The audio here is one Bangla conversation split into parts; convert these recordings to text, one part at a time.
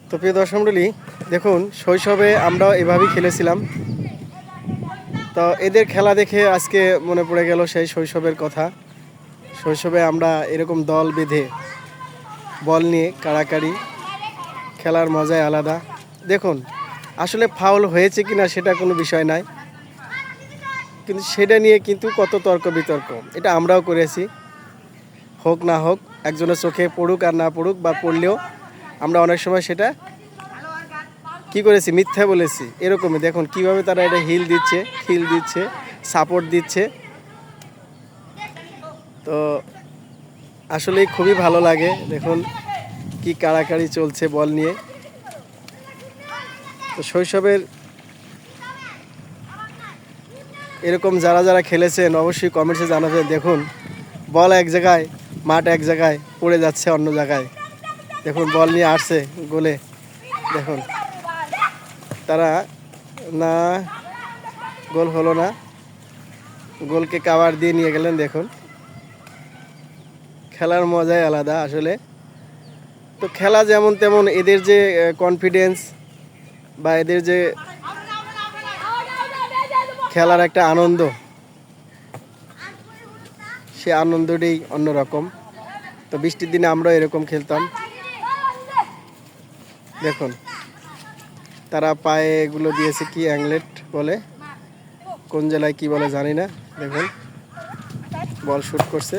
তো প্রিয় দর্শকমণ্ডলী, দেখুন শৈশবে আমরাও এভাবেই খেলেছিলাম। তো এদের খেলা দেখে আজকে মনে পড়ে গেল সেই শৈশবের কথা। শৈশবে আমরা এরকম দল বেঁধে বল নিয়ে কাড়াকাড়ি খেলার মজাই আলাদা। দেখুন আসলে ফাউল হয়েছে কিনা সেটা কোনো বিষয় নয়, কিন্তু সেটা নিয়ে কিন্তু কত তর্ক বিতর্ক। এটা আমরাও করেছি, হোক না হোক, একজনের চোখে পড়ুক আর না পড়ুক, বা পড়লেও আমরা অনেক সময় সেটা কি করেছি, মিথ্যা বলেছি। এরকমই দেখুন কিভাবে তারা এটা হিল দিচ্ছে, সাপোর্ট দিচ্ছে। তো আসলেই খুবই ভালো লাগে। দেখুন কি কাড়াকাড়ি চলছে বল নিয়ে। তো শৈশবের এরকম যারা যারা খেলেছেন অবশ্যই কমেন্টসে জানাবেন। দেখুন বল এক জায়গায়, মাঠ এক জায়গায়, পড়ে যাচ্ছে অন্য জায়গায়। দেখুন বল নিয়ে আসছে গোলে, দেখুন তারা না, গোল হলো না, গোলকে কাভার দিয়ে নিয়ে গেলেন। দেখুন খেলার মজাই আলাদা আসলে। তো খেলা যেমন তেমন এদের যে কনফিডেন্স বা এদের যে খেলার একটা আনন্দ, সে আনন্দটাই অন্যরকম। তো বৃষ্টির দিনে আমরা এরকম খেলতাম। দেখুন তারা পায়ে এগুলো দিয়েছে, কি অ্যাংলেট বলে, কোন জেলায় কি বলে জানি না। দেখুন বল শুট করছে,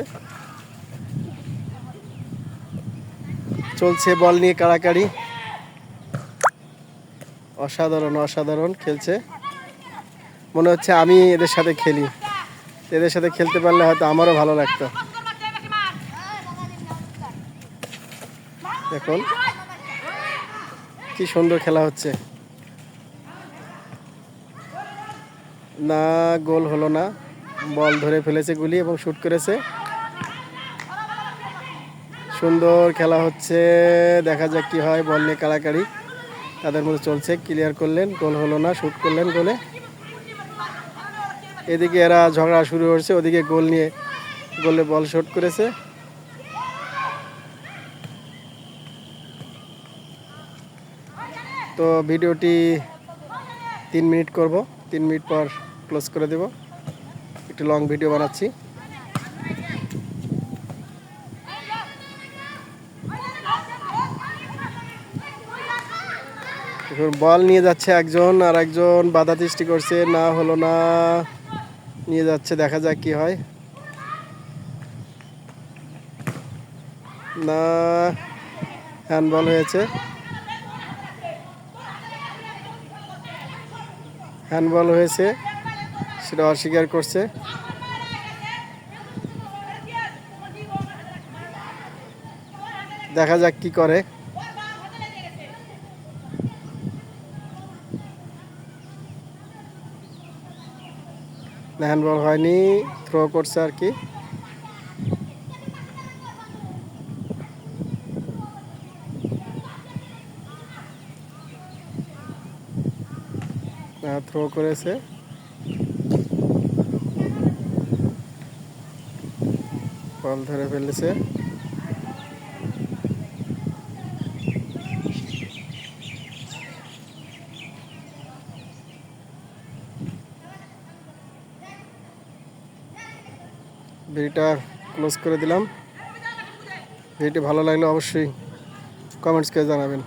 চলছে বল নিয়ে কাড়াকাড়ি। অসাধারণ অসাধারণ খেলছে। মনে হচ্ছে আমি এদের সাথে খেলি, এদের সাথে খেলতে পারলে হয়তো আমারও ভালো লাগতো। দেখুন কি সুন্দর খেলা হচ্ছে। না, গোল হলো না, বল ধরে ফেলেছে গুলি এবং শুট করেছে। সুন্দর খেলা হচ্ছে, দেখা যাক কি হয়। বল নিয়ে কাড়াকাড়ি তাদের মধ্যে চলছে, ক্লিয়ার করলেন, গোল হলো না, শুট করলেন গোলে। এদিকে এরা ঝগড়া শুরু হয়েছে, ওদিকে গোল নিয়ে গোলে বল শুট করেছে। তো ভিডিওটি 3 মিনিট করব, 3 মিনিট পর ক্লোজ করে দেব। একটু লং ভিডিও বানাচ্ছি। এখন বল নিয়ে যাচ্ছে একজন, আর একজন বাধা সৃষ্টি করছে, না হলো না, নিয়ে যাচ্ছে, দেখা যাক কি হয়। না, হ্যান্ডবল হয়েছে, হ্যান্ডবল হয়েছে, সেটা অস্বীকার করছে। দেখা যাক কি করে। হ্যান্ডবল হয়নি, থ্রো করছে আর কি। থ্রো করেছে, বল ধরে ফেলেছে। ভিডিওটা ক্লোজ করে দিলাম। ভিডিওটি ভালো লাগলে অবশ্যই কমেন্টস করে জানাবেন।